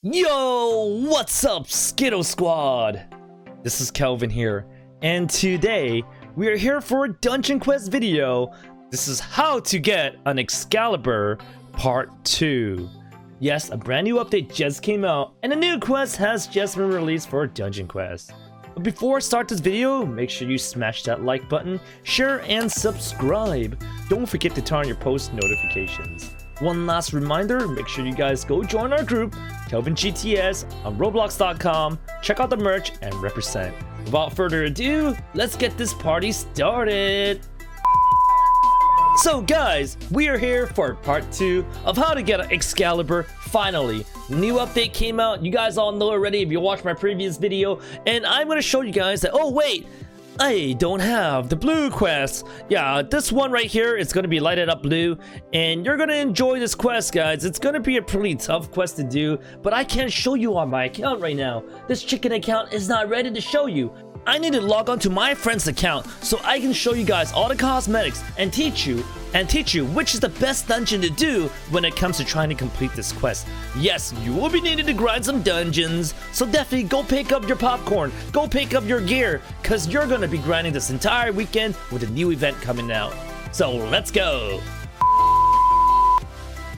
Yo, what's up, Skittle Squad? This is Kelvin here, and today we are here for a Dungeon Quest video. This is how to get an Excalibur Part 2. Yes, a brand new update just came out, and a new quest has just been released for Dungeon Quest. But before I start this video, make sure you smash that like button, share, and subscribe. Don't forget to turn on your post notifications. One last reminder, make sure you guys go join our group, Kelvin GTS, on Roblox.com, check out the merch, and represent. Without further ado, let's get this party started! So guys, we are here for part 2 of how to get an Excalibur. Finally, new update came out. You guys all know already if you watched my previous video, and I'm going to show you guys that, oh wait, I don't have the blue quest. Yeah, this one right here is going to be lighted up blue, and you're going to enjoy this quest, guys. It's going to be a pretty tough quest to do, but I can't show you on my account right now. This chicken account is not ready to show you. I need to log on to my friend's account so I can show you guys all the cosmetics and teach you which is the best dungeon to do when it comes to trying to complete this quest. Yes, you will be needing to grind some dungeons, so definitely go pick up your popcorn, go pick up your gear, because you're going to be grinding this entire weekend with a new event coming out. So let's go!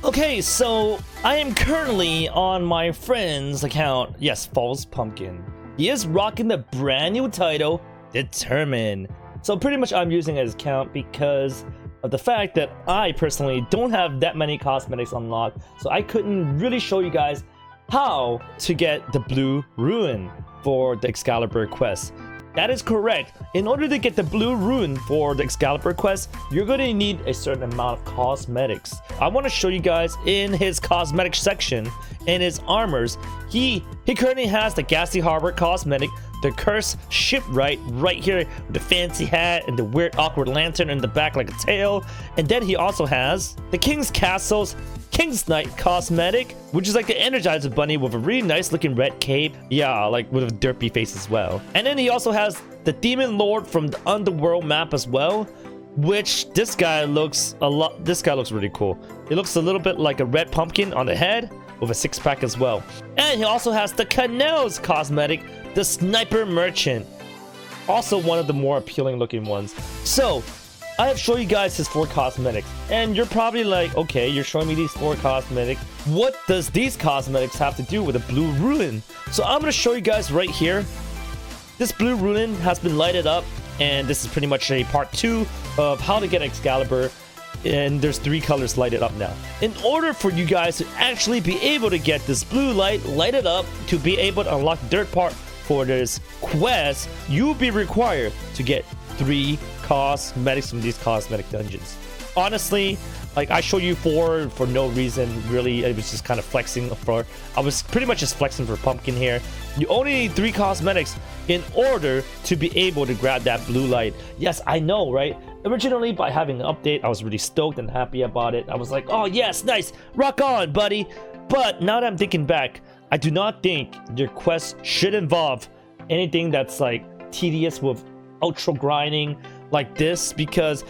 Okay, so I am currently on my friend's account. Yes, False Pumpkin. He is rocking the brand new title, Determined. So pretty much I'm using his account because of the fact that I personally don't have that many cosmetics unlocked, so I couldn't really show you guys how to get the blue ruin for the Excalibur quest. That is correct. In order to get the blue ruin for the Excalibur quest, you're going to need a certain amount of cosmetics. I want to show you guys in his cosmetic section, in his armors, he currently has the Gassy Harbor cosmetic, the Cursed Shipwright right here with the fancy hat and the weird awkward lantern in the back like a tail. And then he also has the King's Castle's King's Knight cosmetic, which is like the Energizer Bunny with a really nice looking red cape. Yeah, like with a derpy face as well. And then he also has the Demon Lord from the Underworld map as well, which this guy looks really cool. It looks a little bit like a red pumpkin on the head with a six-pack as well. And he also has the Canals cosmetic, the Sniper Merchant, also one of the more appealing looking ones. So I have shown you guys his 4 cosmetics, and you're probably like, okay, you're showing me these 4 cosmetics. What does these cosmetics have to do with a blue ruin? So I'm going to show you guys right here. This blue ruin has been lighted up, and this is pretty much a part 2 of how to get Excalibur. And there's 3 colors lighted up now. In order for you guys to actually be able to get this blue light lighted up to be able to unlock the third part for this quest, you'll be required to get 3 cosmetics from these cosmetic dungeons. Honestly, like, I show you 4 for no reason, really. It was just kind of flexing I was pretty much just flexing for Pumpkin here. You only need 3 cosmetics in order to be able to grab that blue light. Yes, I know, right? Originally, by having an update, I was really stoked and happy about it. I was like, oh yes, nice, rock on, buddy. But now that I'm thinking back, I do not think your quest should involve anything that's like tedious with ultra grinding like this, because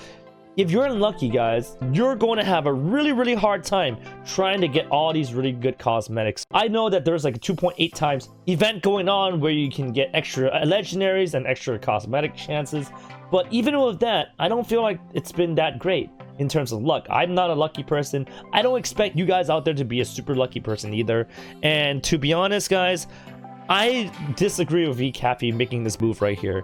if you're unlucky, guys, you're going to have a really hard time trying to get all these really good cosmetics. I know that there's like a 2.8 times event going on where you can get extra legendaries and extra cosmetic chances, but even with that, I don't feel like it's been that great in terms of luck. I'm not a lucky person. I don't expect you guys out there to be a super lucky person either. And to be honest, guys, I disagree with VCappy making this move right here.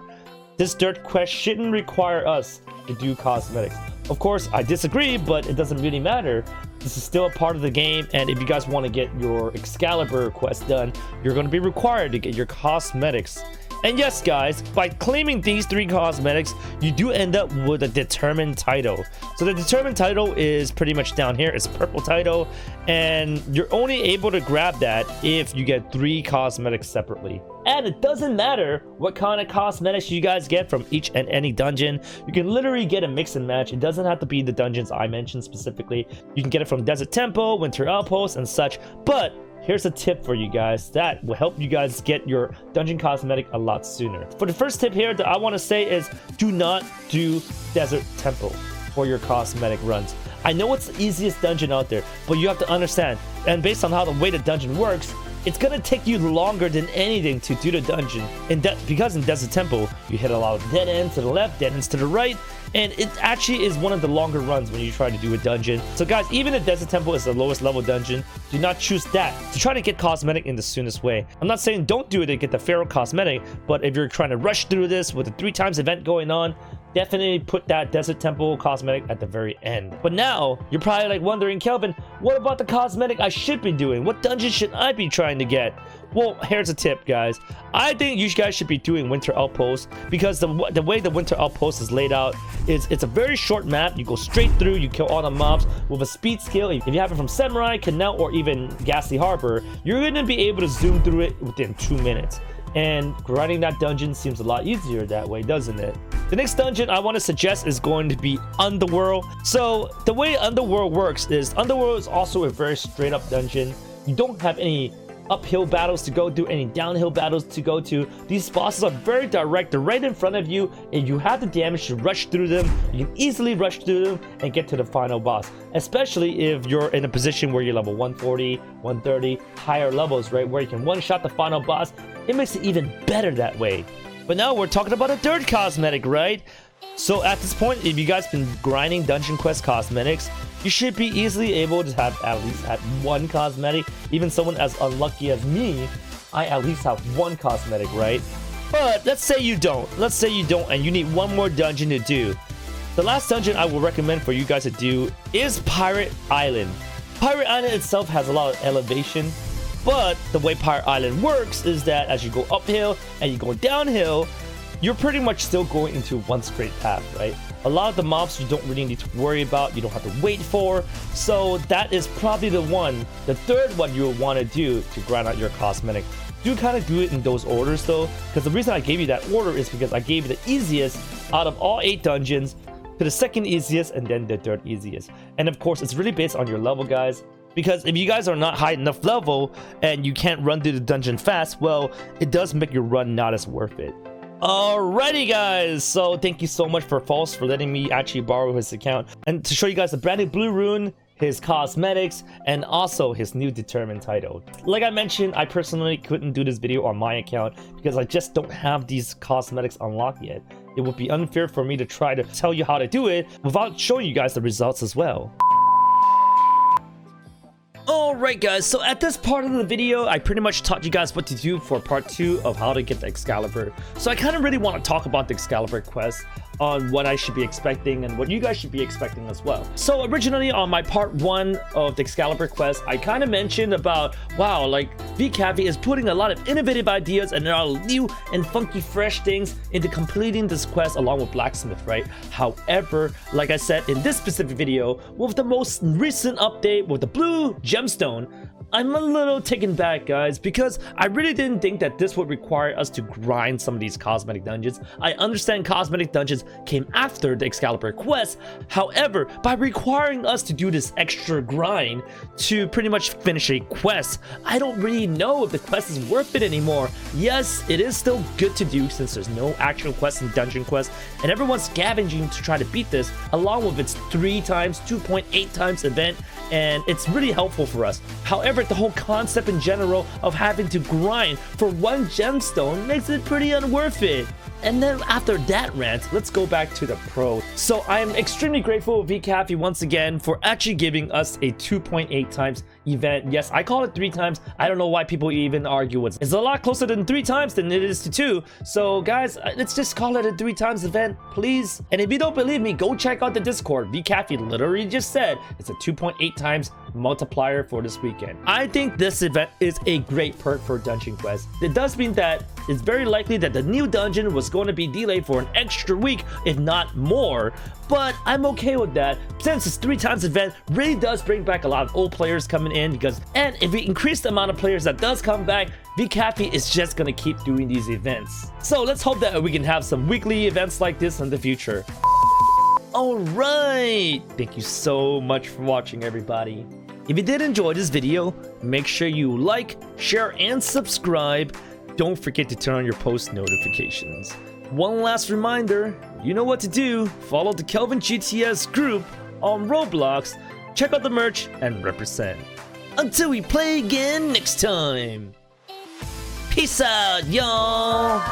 This dirt quest shouldn't require us to do cosmetics. Of course, I disagree, but it doesn't really matter. This is still a part of the game, and if you guys want to get your Excalibur quest done, you're going to be required to get your cosmetics. And yes, guys, by claiming these 3 cosmetics, you do end up with a Determined title. So the Determined title is pretty much down here. It's a purple title, and you're only able to grab that if you get 3 cosmetics separately. And it doesn't matter what kind of cosmetics you guys get from each and any dungeon. You can literally get a mix and match. It doesn't have to be the dungeons I mentioned specifically. You can get it from Desert Temple, Winter Outpost, and such. But here's a tip for you guys that will help you guys get your dungeon cosmetic a lot sooner. For the first tip here that I want to say is, do not do Desert Temple for your cosmetic runs. I know it's the easiest dungeon out there, but you have to understand, and based on how the way the dungeon works, it's gonna take you longer than anything to do the dungeon. Because in Desert Temple, you hit a lot of dead ends to the left, dead ends to the right, and it actually is one of the longer runs when you try to do a dungeon. So guys, even if Desert Temple is the lowest level dungeon, do not choose that to try to get cosmetic in the soonest way. I'm not saying don't do it to get the Pharaoh cosmetic, but if you're trying to rush through this with the 3 times event going on, definitely put that Desert Temple cosmetic at the very end. But now, you're probably like wondering, Kelvin, what about the cosmetic I should be doing? What dungeon should I be trying to get? Well, here's a tip, guys. I think you guys should be doing Winter Outpost, because the way the Winter Outpost is laid out is it's a very short map. You go straight through, you kill all the mobs with a speed skill. If you have it from Samurai, Canal, or even Ghastly Harbor, you're going to be able to zoom through it within 2 minutes. And grinding that dungeon seems a lot easier that way, doesn't it? The next dungeon I want to suggest is going to be Underworld. So the way Underworld works is Underworld is also a very straight up dungeon. You don't have any uphill battles to go to, any downhill battles to go to. These bosses are very direct. They're right in front of you, and you have the damage to rush through them. You can easily rush through them and get to the final boss, especially if you're in a position where you're level 140, 130, higher levels, right, where you can one-shot the final boss. It makes it even better that way. But now we're talking about a third cosmetic, right? So at this point, if you guys been grinding Dungeon Quest cosmetics, you should be easily able to have at least one cosmetic. Even someone as unlucky as me, I at least have one cosmetic, right? But let's say you don't. Let's say you don't, and you need one more dungeon to do. The last dungeon I will recommend for you guys to do is Pirate Island. Pirate Island itself has a lot of elevation, but the way Pirate Island works is that as you go uphill and you go downhill, you're pretty much still going into one straight path, right? A lot of the mobs you don't really need to worry about, you don't have to wait for. So that is probably the third one you'll want to do to grind out your cosmetic. Do kind of do it in those orders though, because the reason I gave you that order is because I gave you the easiest out of all 8 dungeons to the second easiest and then the third easiest. And of course, it's really based on your level, guys. Because if you guys are not high enough level and you can't run through the dungeon fast, well, it does make your run not as worth it. Alrighty guys, so thank you so much for False for letting me actually borrow his account and to show you guys the brand new blue rune, his cosmetics, and also his new determined title. Like I mentioned, I personally couldn't do this video on my account because I just don't have these cosmetics unlocked yet. It would be unfair for me to try to tell you how to do it without showing you guys the results as well. Alright guys, so at this part of the video, I pretty much taught you guys what to do for part 2 of how to get the Excalibur. So I kind of really want to talk about the Excalibur Quest on what I should be expecting and what you guys should be expecting as well. So originally on my part 1 of the Excalibur Quest, I kind of mentioned about, wow, like VCafe is putting a lot of innovative ideas and there are new and funky fresh things into completing this quest along with Blacksmith, right? However, like I said in this specific video, with the most recent update with the blue gemstone, I'm a little taken back, guys, because I really didn't think that this would require us to grind some of these cosmetic dungeons. I understand cosmetic dungeons came after the Excalibur Quest. However, by requiring us to do this extra grind to pretty much finish a quest, I don't really know if the quest is worth it anymore. Yes, it is still good to do since there's no actual quest in Dungeon Quest, and everyone's scavenging to try to beat this, along with its 3 times, 2.8 times event, and it's really helpful for us. However, the whole concept in general of having to grind for 1 gemstone makes it pretty unworth it. And then after that rant, let's go back to the pro. So I am extremely grateful to VCafe once again for actually giving us a 2.8 times event. Yes, I call it 3 times. I don't know why people even argue it's a lot closer than 3 times than it is to 2. So guys, let's just call it a 3 times event, please. And if you don't believe me, go check out the Discord. VCafe literally just said it's a 2.8 times multiplier for this weekend. I think this event is a great perk for Dungeon Quest. It does mean that it's very likely that the new dungeon was going to be delayed for an extra week, if not more, but I'm okay with that since this 3 times event really does bring back a lot of old players coming in, and if we increase the amount of players that does come back, VCafe is just gonna keep doing these events. So let's hope that we can have some weekly events like this in the future. Alright, thank you so much for watching, everybody. If you did enjoy this video, make sure you like, share, and subscribe. Don't forget to turn on your post notifications. One last reminder, you know what to do. Follow the Kelvin GTS group on Roblox, check out the merch, and represent. Until we play again next time. Peace out, y'all.